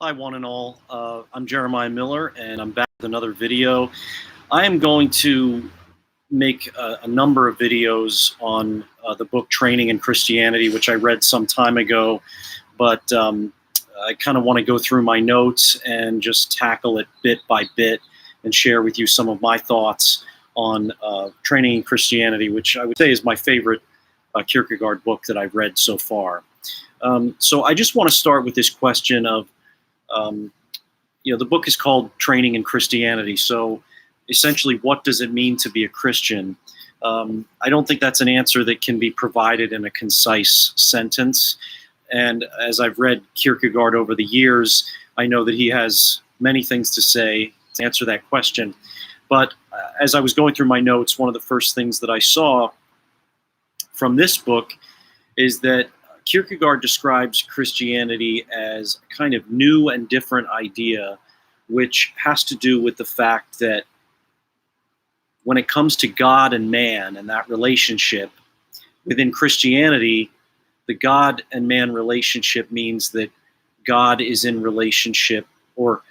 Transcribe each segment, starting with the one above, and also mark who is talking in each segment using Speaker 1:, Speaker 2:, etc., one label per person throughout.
Speaker 1: Hi, one and all. I'm Jeremiah Miller, and I'm back with another video. I am going to make a number of videos on the book Training in Christianity, which I read some time ago, but I kind of want to go through my notes and just tackle it bit by bit and share with you some of my thoughts on Training in Christianity, which I would say is my favorite Kierkegaard book that I've read so far. So I just want to start with this question of, the book is called Training in Christianity. So essentially, what does it mean to be a Christian? I don't think that's an answer that can be provided in a concise sentence. And as I've read Kierkegaard over the years, I know that he has many things to say to answer that question. But as I was going through my notes, one of the first things that I saw from this book is that Kierkegaard describes Christianity as a kind of new and different idea, which has to do with the fact that when it comes to God and man and that relationship, within Christianity, the God and man relationship means that God is in relationship, or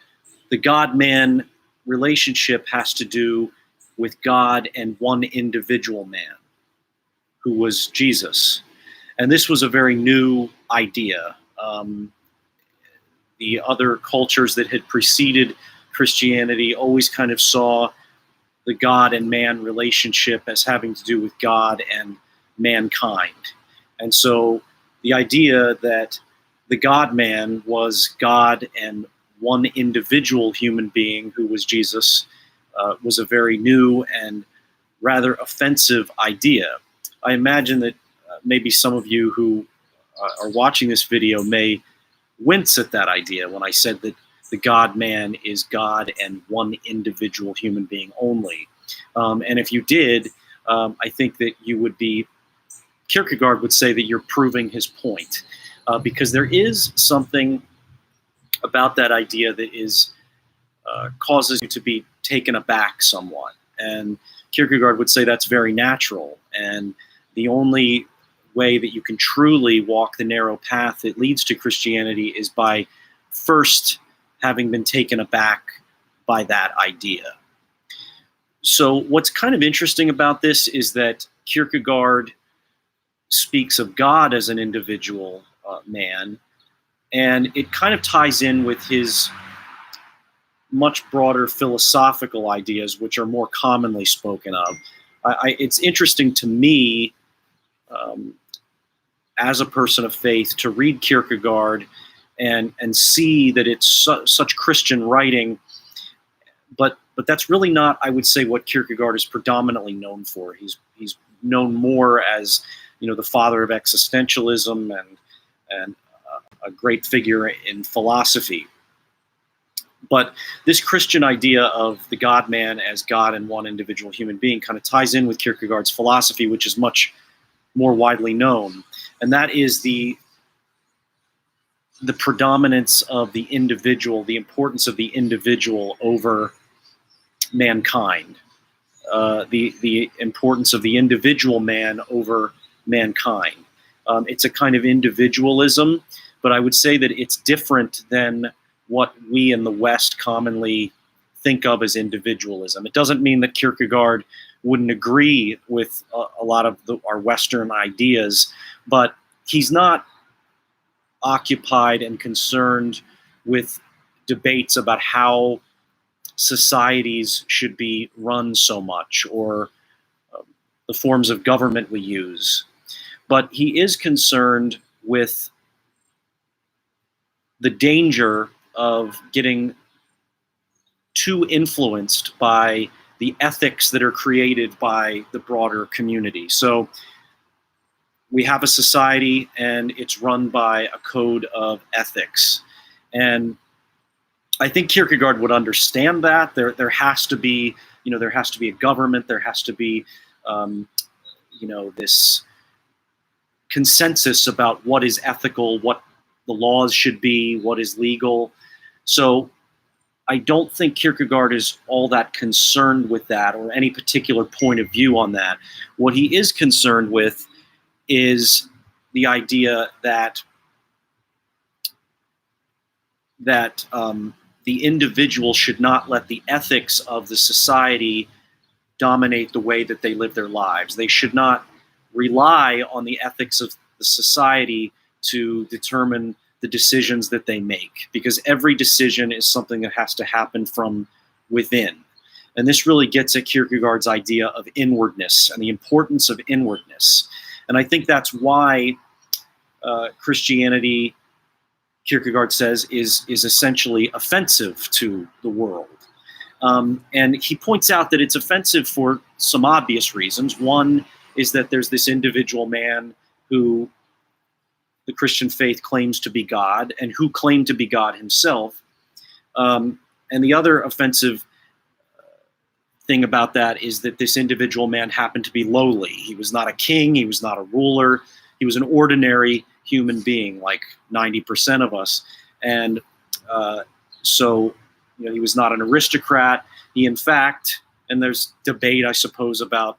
Speaker 1: the God-man relationship has to do with God and one individual man, who was Jesus. And this was a very new idea. The other cultures that had preceded Christianity always kind of saw the God and man relationship as having to do with God and mankind. And so the idea that the God-man was God and one individual human being, who was Jesus, was a very new and rather offensive idea. I imagine that maybe some of you who are watching this video may wince at that idea when I said that the God-man is God and one individual human being only. And if you did, I think that you would be, Kierkegaard would say that you're proving his point, because there is something about that idea that is causes you to be taken aback somewhat. And Kierkegaard would say that's very natural, and the only way that you can truly walk the narrow path that leads to Christianity is by first having been taken aback by that idea. So what's kind of interesting about this is that Kierkegaard speaks of God as an individual man, and it kind of ties in with his much broader philosophical ideas, which are more commonly spoken of. It's interesting to me, as a person of faith, to read Kierkegaard and see that it's such Christian writing, but that's really not, I would say, what Kierkegaard is predominantly known for. He's known more as, the father of existentialism and a great figure in philosophy. But this Christian idea of the God-man as God and one individual human being kind of ties in with Kierkegaard's philosophy, which is much more widely known, and that is the predominance of the individual, the importance of the individual over mankind, the importance of the individual man over mankind. It's a kind of individualism, but I would say that it's different than what we in the West commonly think of as individualism. It doesn't mean that Kierkegaard wouldn't agree with a lot of our Western ideas, but he's not occupied and concerned with debates about how societies should be run so much, or the forms of government we use. But he is concerned with the danger of getting too influenced by the ethics that are created by the broader community. So we have a society, and it's run by a code of ethics. And I think Kierkegaard would understand that. There has to be, there has to be a government, there has to be, this consensus about what is ethical, what the laws should be, what is legal. So I don't think Kierkegaard is all that concerned with that, or any particular point of view on that. What he is concerned with is the idea that that the individual should not let the ethics of the society dominate the way that they live their lives. They should not rely on the ethics of the society to determine the decisions that they make, because every decision is something that has to happen from within. And this really gets at Kierkegaard's idea of inwardness and the importance of inwardness. And I think that's why Christianity, Kierkegaard says, is essentially offensive to the world. And he points out that it's offensive for some obvious reasons. One is that there's this individual man who the Christian faith claims to be God, and who claimed to be God himself. And the other offensive thing about that is that this individual man happened to be lowly. He was not a king, he was not a ruler, he was an ordinary human being like 90% of us. And so he was not an aristocrat. He, in fact, and there's debate, I suppose, about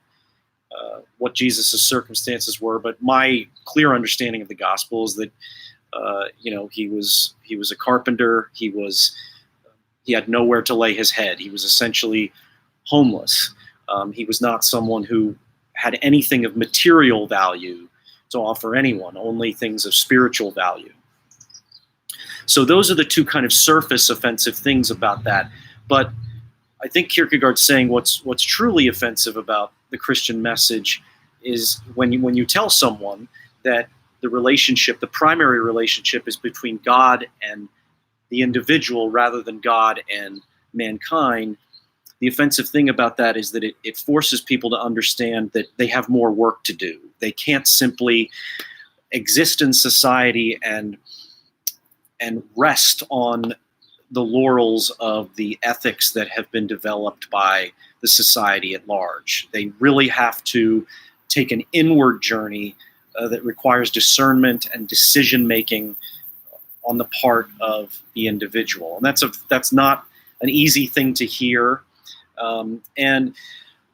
Speaker 1: what Jesus' circumstances were, but my clear understanding of the gospel is that he was a carpenter. He had nowhere to lay his head. He was essentially homeless. He was not someone who had anything of material value to offer anyone, only things of spiritual value. So those are the two kind of surface offensive things about that. But I think Kierkegaard's saying what's truly offensive about the Christian message is when you tell someone that the primary relationship is between God and the individual rather than God and mankind. The offensive thing about that is that it forces people to understand that they have more work to do. They can't simply exist in society and rest on the laurels of the ethics that have been developed by the society at large. They really have to take an inward journey that requires discernment and decision-making on the part of the individual. And that's not an easy thing to hear. And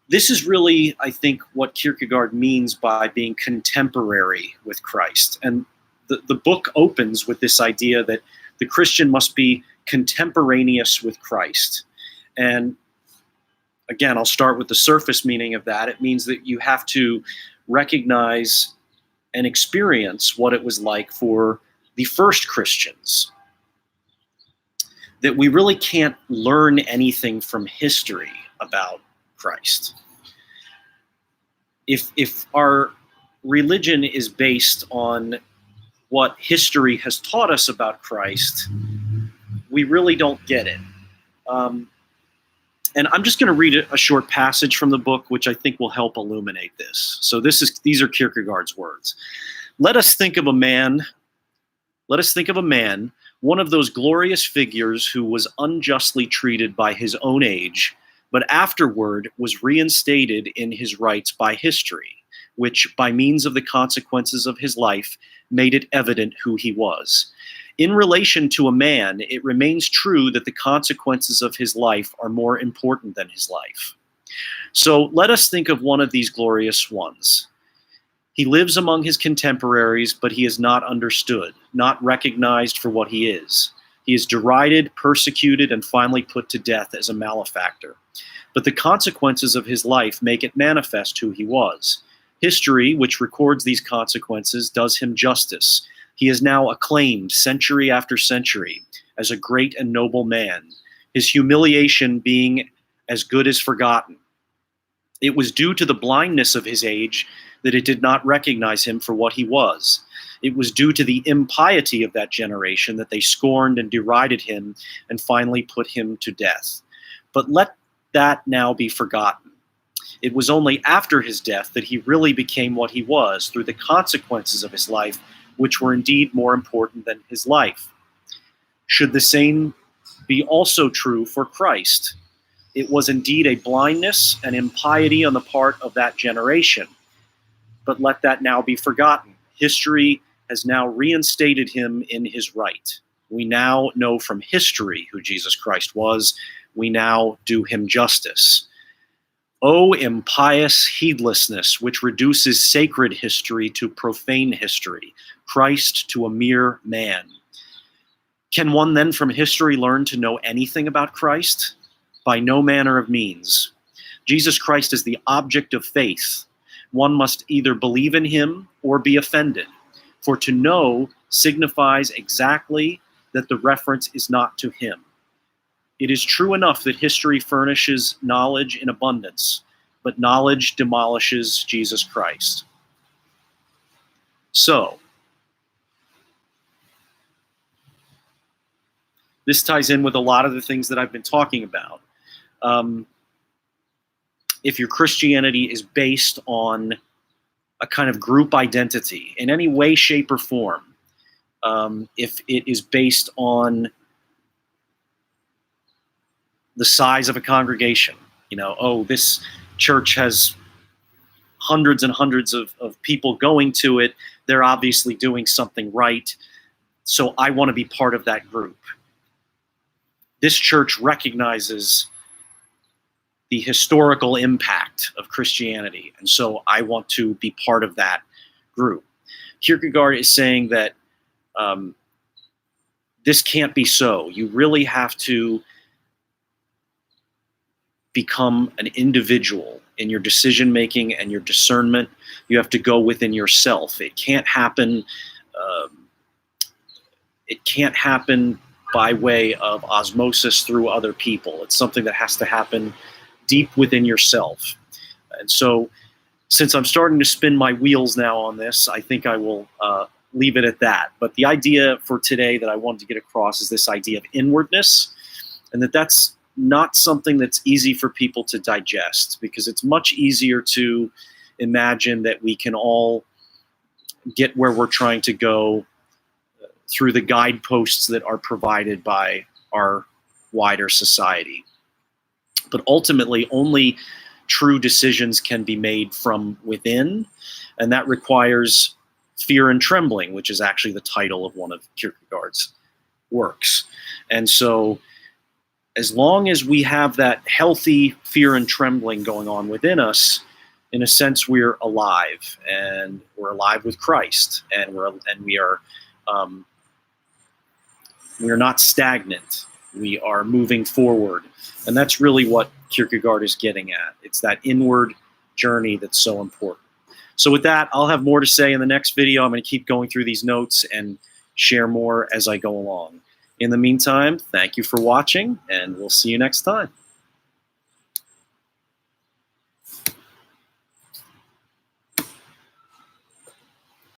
Speaker 1: this is really, I think, what Kierkegaard means by being contemporary with Christ. And the book opens with this idea that the Christian must be contemporaneous with Christ. And again, I'll start with the surface meaning of that. It means that you have to recognize and experience what it was like for the first Christians. That we really can't learn anything from history about Christ. If our religion is based on what history has taught us about Christ, we really don't get it. And I'm just going to read a short passage from the book, which I think will help illuminate this. So these are Kierkegaard's words. Let us think of a man, one of those glorious figures who was unjustly treated by his own age, but afterward was reinstated in his rights by history, which, by means of the consequences of his life, made it evident who he was. In relation to a man, it remains true that the consequences of his life are more important than his life. So let us think of one of these glorious ones. He lives among his contemporaries, but he is not understood, not recognized for what he is. He is derided, persecuted, and finally put to death as a malefactor. But the consequences of his life make it manifest who he was. History, which records these consequences, does him justice. He is now acclaimed century after century as a great and noble man, his humiliation being as good as forgotten. It was due to the blindness of his age that it did not recognize him for what he was. It was due to the impiety of that generation that they scorned and derided him and finally put him to death. But let that now be forgotten. It was only after his death that he really became what he was through the consequences of his life, which were indeed more important than his life. Should the same be also true for Christ? It was indeed a blindness and impiety on the part of that generation. But let that now be forgotten. History has now reinstated him in his right. We now know from history who Jesus Christ was. We now do him justice. O impious heedlessness, which reduces sacred history to profane history, Christ to a mere man. Can one then from history learn to know anything about Christ? By no manner of means. Jesus Christ is the object of faith. One must either believe in him or be offended. For to know signifies exactly that the reference is not to him. It is true enough that history furnishes knowledge in abundance, but knowledge demolishes Jesus Christ. So, this ties in with a lot of the things that I've been talking about. If your Christianity is based on a kind of group identity in any way, shape, or form, if it is based on the size of a congregation, oh, this church has hundreds and hundreds of people going to it, they're obviously doing something right, so I want to be part of that group. This church recognizes the historical impact of Christianity, and so I want to be part of that group. Kierkegaard is saying that this can't be so. You really have to become an individual in your decision-making and your discernment. You have to go within yourself. It can't happen. It can't happen by way of osmosis through other people. It's something that has to happen deep within yourself. And so, since I'm starting to spin my wheels now on this, I think I will leave it at that. But the idea for today that I wanted to get across is this idea of inwardness, and that's not something that's easy for people to digest, because it's much easier to imagine that we can all get where we're trying to go through the guideposts that are provided by our wider society. But ultimately, only true decisions can be made from within, and that requires fear and trembling, which is actually the title of one of Kierkegaard's works. And so, as long as we have that healthy fear and trembling going on within us, in a sense, we're alive, and we're alive with Christ, and we are not stagnant. We are moving forward, and that's really what Kierkegaard is getting at. It's that inward journey that's so important. So with that, I'll have more to say in the next video. I'm going to keep going through these notes and share more as I go along. In the meantime, thank you for watching, and we'll see you next time.